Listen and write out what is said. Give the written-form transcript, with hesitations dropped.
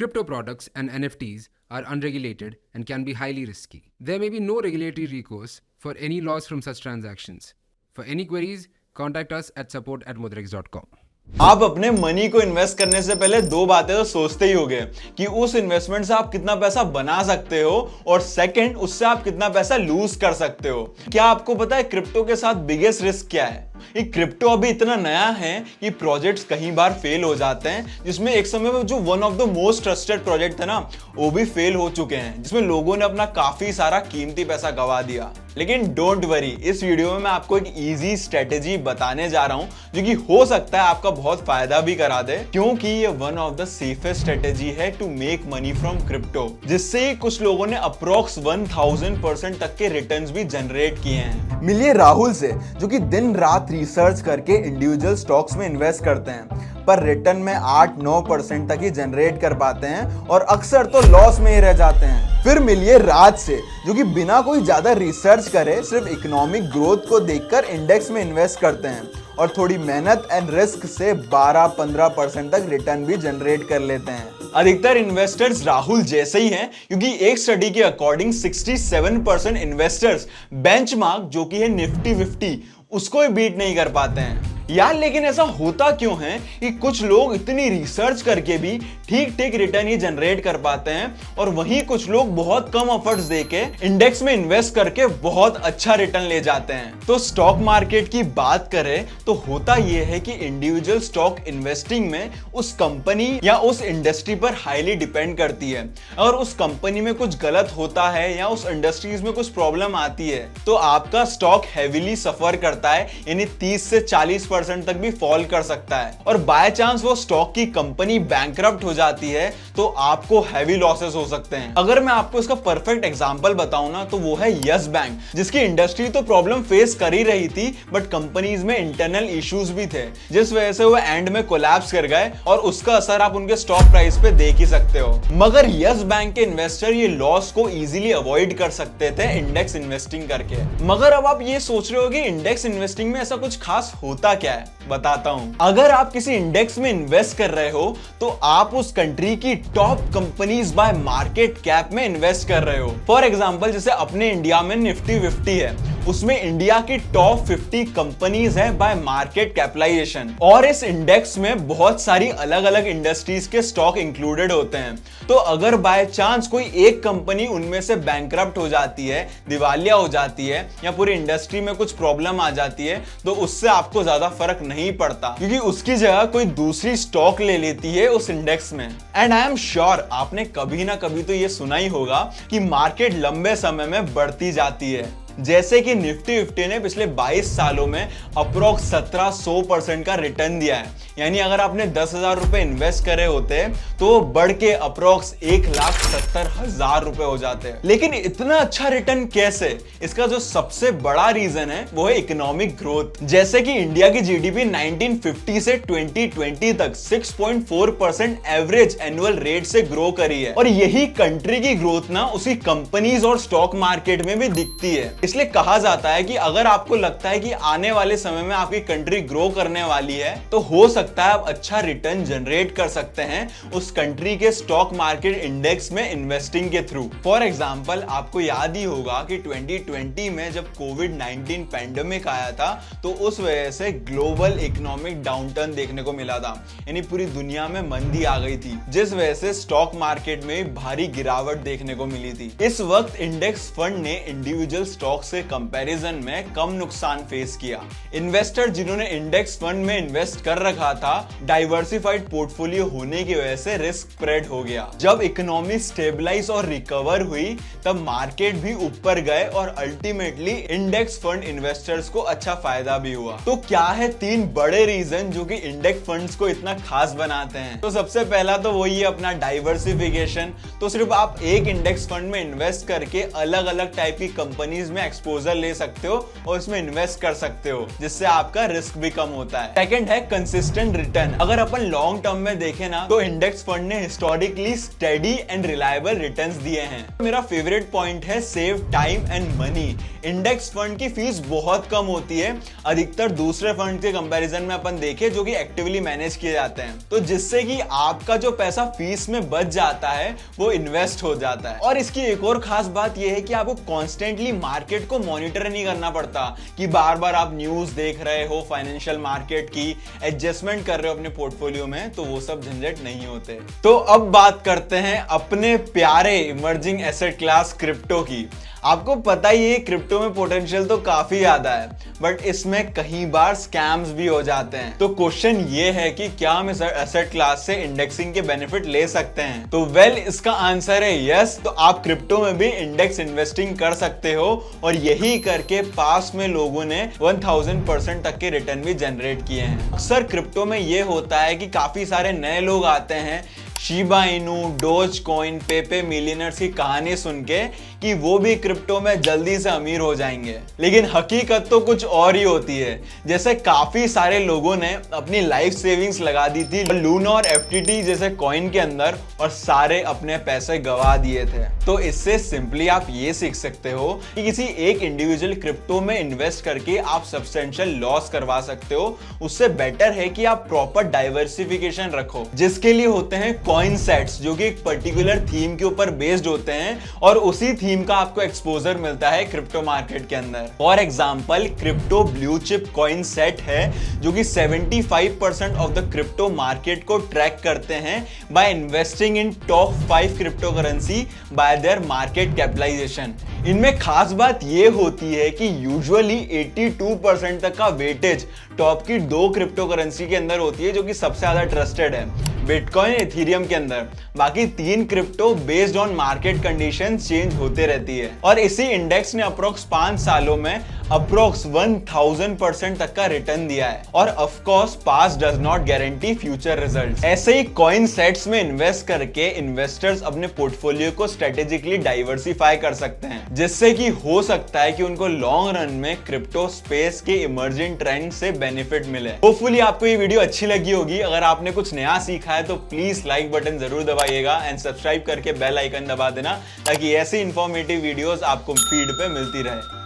Crypto products and NFTs are unregulated and can be highly risky. There may be no regulatory recourse for any loss from such transactions. For any queries, contact us at support@mudrex.com. आप अपने money को invest करने से पहले दो बातें तो सोचते ही होंगे कि उस इन्वेस्टमेंट से आप कितना पैसा बना सकते हो और सेकंड उससे आप कितना पैसा लूज कर सकते हो। क्या आपको पता है क्रिप्टो के साथ बिगेस्ट रिस्क क्या है? ये क्रिप्टो अभी इतना नया है कि प्रोजेक्ट्स कई बार फेल हो जाते हैं, जिसमें एक समय में जो one of the most trusted project था ना, वो भी फेल हो चुके हैं, जिसमें लोगों ने अपना काफी सारा कीमती पैसा गवा दिया। लेकिन डोंट वरी, इस वीडियो में मैं आपको एक इजी स्ट्रेटेजी बताने जा रहा हूं जो कि हो सकता है आपका बहुत फायदा भी करा दे, क्योंकि ये one of the safest strategy है to make money from crypto, जिससे कुछ लोगों ने अप्रोक्स 1000% तक के रिटर्न्स भी जनरेट किए हैं। मिलिए राहुल से, जो कि दिन रात रिसर्च करके इंडिविजुअल स्टॉक्स में इन्वेस्ट करते हैं पर रिटर्न में 8-9% तक ही जनरेट कर पाते हैं और अक्सर तो लॉस में ही रह जाते हैं। फिर मिलिए राज से, जो कि बिना कोई ज्यादा रिसर्च करे सिर्फ इकोनॉमिक ग्रोथ को देखकर इंडेक्स में इन्वेस्ट करते हैं और थोड़ी मेहनत एंड रिस्क से 12-15% तक रिटर्न भी जनरेट कर लेते हैं। अधिकतर इन्वेस्टर्स राहुल जैसे ही हैं, क्योंकि एक स्टडी के अकॉर्डिंग 67% इन्वेस्टर्स बेंचमार्क जो कि है निफ्टी 50 उसको भी बीट नहीं कर पाते हैं। यार लेकिन ऐसा होता क्यों है कि कुछ लोग इतनी रिसर्च करके भी ठीक ठीक रिटर्न ही जनरेट कर पाते हैं और वहीं कुछ लोग बहुत कम एफर्ट्स देके इंडेक्स में इन्वेस्ट करके बहुत अच्छा रिटर्न ले जाते हैं? तो स्टॉक मार्केट की बात करें तो होता यह है कि इंडिविजुअल स्टॉक इन्वेस्टिंग में उस कंपनी या उस इंडस्ट्री पर हाईली डिपेंड करती है। अगर उस कंपनी में कुछ गलत होता है या उस इंडस्ट्रीज में कुछ प्रॉब्लम आती है तो आपका स्टॉक हेवीली सफर करता है, यानी 30 से 40% तक भी फॉल कर सकता है और बाय चांस वो स्टॉक की कंपनी बैंकरप्ट हो जाती है तो आपको हैवी लॉसेस हो सकते हैं। अगर मैं आपको इसका परफेक्ट एग्जांपल बताऊं ना तो वो है यस बैंक, जिसकी इंडस्ट्री तो प्रॉब्लम फेस कर ही रही थी बट कंपनीज में इंटरनल इश्यूज भी थे, जिस वजह से वो एंड में कोलैप्स कर गए और उसका असर आप उनके स्टॉक प्राइस पे देख ही सकते हो। मगर यस बैंक के इन्वेस्टर ये लॉस को इजीली अवॉइड कर सकते थे इंडेक्स इन्वेस्टिंग करके। मगर अब आप ये सोच रहे हो कि इंडेक्स इन्वेस्टिंग में ऐसा कुछ खास होता क्या है? बताता हूं। अगर आप किसी इंडेक्स में इन्वेस्ट कर रहे हो तो आप उस कंट्री की top companies by market cap में इन्वेस्ट कर रहे हो। फॉर एग्जांपल जैसे अपने इंडिया में निफ्टी 50 है, उसमें इंडिया की टॉप 50 कंपनीज है बाय मार्केट कैपिटलाइजेशन और इस इंडेक्स में बहुत सारी अलग अलग इंडस्ट्रीज के स्टॉक इंक्लूडेड होते हैं। तो अगर बाय चांस कोई एक कंपनी उनमें से बैंकरप्ट हो जाती है, दिवालिया हो जाती है या पूरी इंडस्ट्री में कुछ प्रॉब्लम आ जाती है तो उससे आपको ज्यादा फर्क नहीं पड़ता, क्योंकि उसकी जगह कोई दूसरी स्टॉक ले लेती है उस इंडेक्स में। एंड आई एम श्योर आपने कभी ना कभी तो ये सुना ही होगा कि मार्केट लंबे समय में बढ़ती जाती है, जैसे कि निफ्टी 50 ने पिछले 22 सालों में अप्रोक्स 1700% का रिटर्न दिया है। यानी अगर आपने 10,000 रुपए इन्वेस्ट करे होते तो बढ़ के अप्रोक्स 1,70,000 रुपए हो जाते हैं। लेकिन इतना अच्छा रिटर्न कैसे? इसका जो सबसे बड़ा रीजन है वो है इकोनॉमिक ग्रोथ। जैसे कि इंडिया की जीडीपी 1950 से 2020 तक 6.4% एवरेज एनुअल रेट से ग्रो करी है और यही कंट्री की ग्रोथ ना उसी कंपनीज और स्टॉक मार्केट में भी दिखती है। इसलिए कहा जाता है कि अगर आपको लगता है कि आने वाले समय में आपकी कंट्री ग्रो करने वाली है तो हो सकता है आप अच्छा रिटर्न जनरेट कर सकते हैं उस कंट्री के स्टॉक मार्केट इंडेक्स में इन्वेस्टिंग के थ्रू। फॉर एग्जांपल आपको याद ही होगा कि 2020 में जब कोविड-19 पैंडेमिक आया था तो उस वजह से ग्लोबल इकोनॉमिक डाउनटर्न देखने को मिला था, यानी पूरी दुनिया में मंदी आ गई थी, जिस वजह से स्टॉक मार्केट में भारी गिरावट देखने को मिली थी। इस वक्त इंडेक्स फंड ने इंडिविजुअल स्टॉक से कंपैरिजन में कम नुकसान फेस किया। इन्वेस्टर जिन्होंने इंडेक्स फंड में इन्वेस्ट कर रखा था, डाइवर्सिफाइड पोर्टफोलियो होने की वजह से रिस्क स्प्रेड हो गया। जब इकोनॉमी स्टेबलाइज और रिकवर हुई तब मार्केट भी ऊपर गए और अल्टीमेटली इंडेक्स फंड इन्वेस्टर्स को अच्छा फायदा भी हुआ। तो क्या है 3 बड़े रीजन जो कि इंडेक्स फंड्स को इतना खास बनाते हैं? तो सबसे पहला तो वही है अपना डाइवर्सिफिकेशन। तो सिर्फ आप एक इंडेक्स फंड में इन्वेस्ट करके अलग अलग टाइप की कंपनीज में अपना एक्सपोजर ले सकते हो और इसमें इन्वेस्ट कर सकते हो, जिससे आपका रिस्क भी कम होता है। सेकंड है कंसिस्टेंट रिटर्न। अगर अपन लॉन्ग टर्म में देखें ना, तो इंडेक्स फंड ने historically steady and reliable returns दिए हैं। मेरा फेवरेट पॉइंट है save time and money. Index fund की फीस बहुत कम होती है अधिकतर दूसरे फंड के कंपैरिजन में अपन देखें जो कि एक्टिवली मैनेज किए जाते हैं, तो जिससे कि आपका जो पैसा फीस में बच जाता है वो इन्वेस्ट हो जाता है। और इसकी एक और खास बात यह है कि आपको कॉन्स्टेंटली मार्केट को मॉनिटर नहीं करना पड़ता कि बार बार आप न्यूज देख रहे हो फाइनेंशियल मार्केट की, एडजस्टमेंट कर रहे हो अपने पोर्टफोलियो में, तो वो सब झंझट नहीं होते। तो अब बात करते हैं अपने प्यारे इमर्जिंग एसेट क्लास क्रिप्टो की। आपको पता ही है क्रिप्टो में पोटेंशियल तो काफी ज्यादा है, बट इसमें कई बार स्कैम्स भी हो जाते हैं। तो क्वेश्चन ये है कि क्या हम इस एसेट क्लास से इंडेक्सिंग के बेनिफिट ले सकते हैं? तो इसका आंसर है यस। तो आप क्रिप्टो में भी इंडेक्स इन्वेस्टिंग कर सकते हो और यही करके पास में लोगों ने 1000% तक के रिटर्न भी जनरेट किए हैं। अक्सर क्रिप्टो में ये होता है कि काफी सारे नए लोग आते हैं Shiba Inu, dose coin, पेपे millionaires की कहानी सुन के कि वो भी क्रिप्टो में जल्दी से अमीर हो जाएंगे, लेकिन हकीकत तो कुछ और ही होती है। जैसे काफी सारे लोगों ने अपनी लाइफ सेविंग्स लगा दी थी लूना और एफटीटी जैसे कॉइन के अंदर और सारे अपने पैसे गवा दिए थे। तो इससे सिंपली आप ये सीख सकते हो कि किसी एक इंडिविजुअल क्रिप्टो में इन्वेस्ट करके आप सब्सटेंशियल लॉस करवा सकते हो। उससे बेटर है कि आप प्रॉपर डाइवर्सिफिकेशन रखो, जिसके लिए होते हैं कॉइन सेट्स, जो कि एक पर्टिकुलर थीम के ऊपर बेस्ड होते हैं और उसी थीम का आपको एक्सपोजर मिलता है क्रिप्टो मार्केट के अंदर। For example crypto blue chip coin set है जो कि 75% ऑफ द क्रिप्टो मार्केट को ट्रैक करते हैं by investing in top 5 crypto currency by their market capitalisation. इनमें खास बात ये होती है कि यूजुअली 82% तक का वेटेज टॉप की 2 क्रिप्टो करेंसी के अंदर होती है जो कि सबसे ज्यादा ट्रस्टेड है, बिटकॉइन, इथेरियम के अंदर। बाकी 3 crypto based on market conditions change होते रहती है। और इसी इंडेक्स ने अप्रोक्स 5 सालों में अप्रोक्स 1000% तक का रिटर्न दिया है। और of course past does not guarantee future results. ऐसे ही कॉइन सेट्स में इन्वेस्ट करके इन्वेस्टर्स अपने पोर्टफोलियो को स्ट्रेटेजिकली डाइवर्सिफाई कर सकते हैं, जिससे कि हो सकता है कि उनको लॉन्ग रन में क्रिप्टो स्पेस के इमर्जिंग ट्रेंड से बेनिफिट मिले। होपफुली आपको ये वीडियो अच्छी लगी होगी। अगर आपने कुछ नया सीखा है तो प्लीज लाइक बटन जरूर दबाइएगा एंड सब्सक्राइब करके बेल आइकन दबा देना ताकि ऐसी इंफॉर्मेटिव वीडियोस आपको फीड पे मिलती रहे।